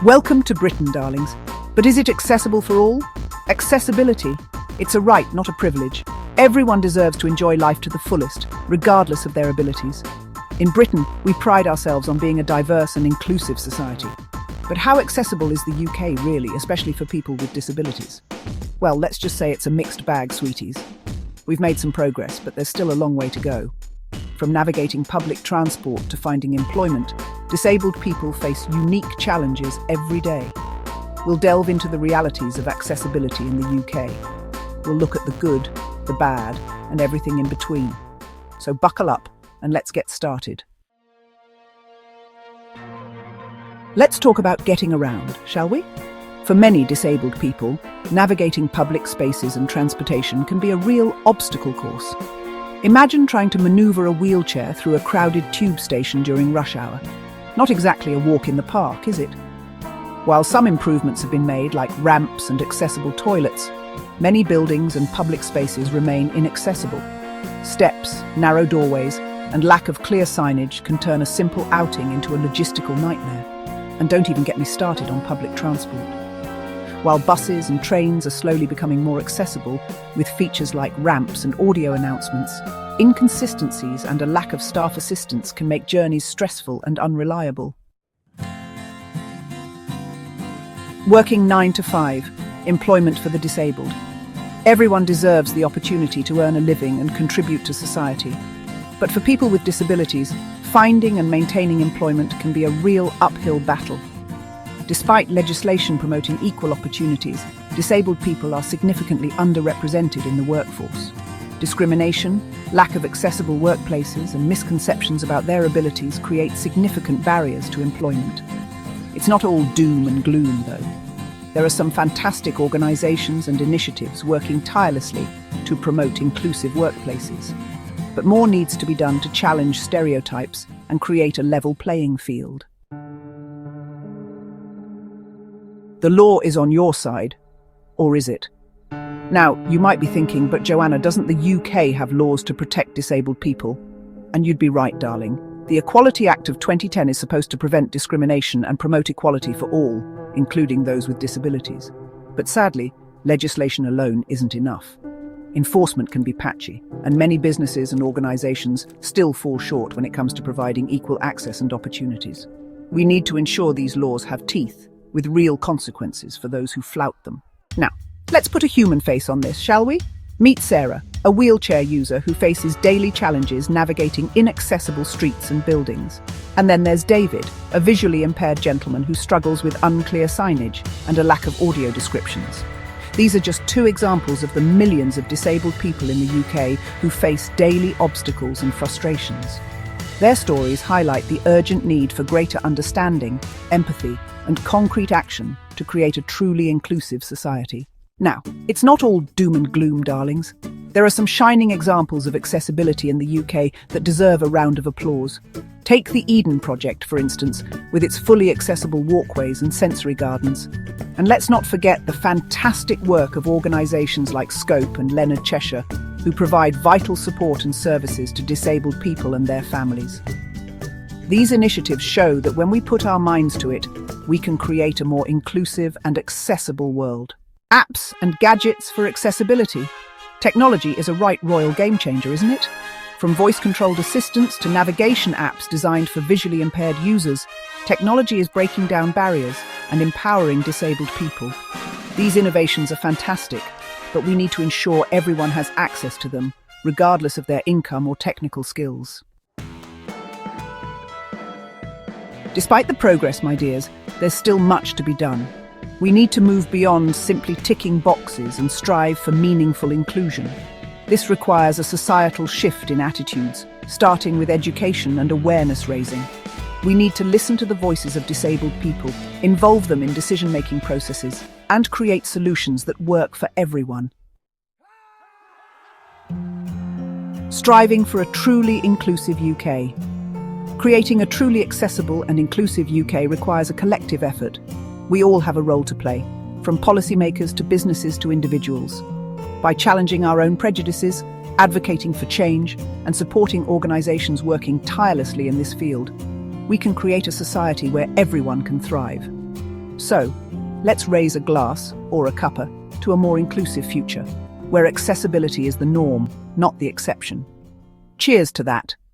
Welcome to Britain, darlings. But is it accessible for all? Accessibility. It's a right, not a privilege. Everyone deserves to enjoy life to the fullest, regardless of their abilities. In Britain, we pride ourselves on being a diverse and inclusive society. But how accessible is the UK really, especially for people with disabilities? Well, let's just say it's a mixed bag, sweeties. We've made some progress, but there's still a long way to go. From navigating public transport to finding employment, disabled people face unique challenges every day. We'll delve into the realities of accessibility in the UK. We'll look at the good, the bad, and everything in between. So buckle up and let's get started. Let's talk about getting around, shall we? For many disabled people, navigating public spaces and transportation can be a real obstacle course. Imagine trying to maneuver a wheelchair through a crowded tube station during rush hour. Not exactly a walk in the park, is it? While some improvements have been made, like ramps and accessible toilets, many buildings and public spaces remain inaccessible. Steps, narrow doorways, and lack of clear signage can turn a simple outing into a logistical nightmare. And don't even get me started on public transport. While buses and trains are slowly becoming more accessible, with features like ramps and audio announcements, inconsistencies and a lack of staff assistance can make journeys stressful and unreliable. Working 9 to 5, employment for the disabled. Everyone deserves the opportunity to earn a living and contribute to society. But for people with disabilities, finding and maintaining employment can be a real uphill battle. Despite legislation promoting equal opportunities, disabled people are significantly underrepresented in the workforce. Discrimination, lack of accessible workplaces, and misconceptions about their abilities create significant barriers to employment. It's not all doom and gloom, though. There are some fantastic organisations and initiatives working tirelessly to promote inclusive workplaces. But more needs to be done to challenge stereotypes and create a level playing field. The law is on your side, or is it? Now, you might be thinking, but Joanna, doesn't the UK have laws to protect disabled people? And you'd be right, darling. The Equality Act of 2010 is supposed to prevent discrimination and promote equality for all, including those with disabilities. But sadly, legislation alone isn't enough. Enforcement can be patchy, and many businesses and organisations still fall short when it comes to providing equal access and opportunities. We need to ensure these laws have teeth, with real consequences for those who flout them. Now, let's put a human face on this, shall we? Meet Sarah, a wheelchair user who faces daily challenges navigating inaccessible streets and buildings. And then there's David, a visually impaired gentleman who struggles with unclear signage and a lack of audio descriptions. These are just two examples of the millions of disabled people in the UK who face daily obstacles and frustrations. Their stories highlight the urgent need for greater understanding, empathy, and concrete action to create a truly inclusive society. Now, it's not all doom and gloom, darlings. There are some shining examples of accessibility in the UK that deserve a round of applause. Take the Eden Project, for instance, with its fully accessible walkways and sensory gardens. And let's not forget the fantastic work of organisations like Scope and Leonard Cheshire, who provide vital support and services to disabled people and their families. These initiatives show that when we put our minds to it, we can create a more inclusive and accessible world. Apps and gadgets for accessibility. Technology is a right royal game changer, isn't it? From voice-controlled assistants to navigation apps designed for visually impaired users, technology is breaking down barriers and empowering disabled people. These innovations are fantastic, but we need to ensure everyone has access to them, regardless of their income or technical skills. Despite the progress, my dears, there's still much to be done. We need to move beyond simply ticking boxes and strive for meaningful inclusion. This requires a societal shift in attitudes, starting with education and awareness raising. We need to listen to the voices of disabled people, involve them in decision-making processes, and create solutions that work for everyone. Striving for a truly inclusive UK. Creating a truly accessible and inclusive UK requires a collective effort. We all have a role to play, from policymakers to businesses to individuals. By challenging our own prejudices, advocating for change, and supporting organisations working tirelessly in this field, we can create a society where everyone can thrive. So, let's raise a glass, or a cuppa, to a more inclusive future, where accessibility is the norm, not the exception. Cheers to that.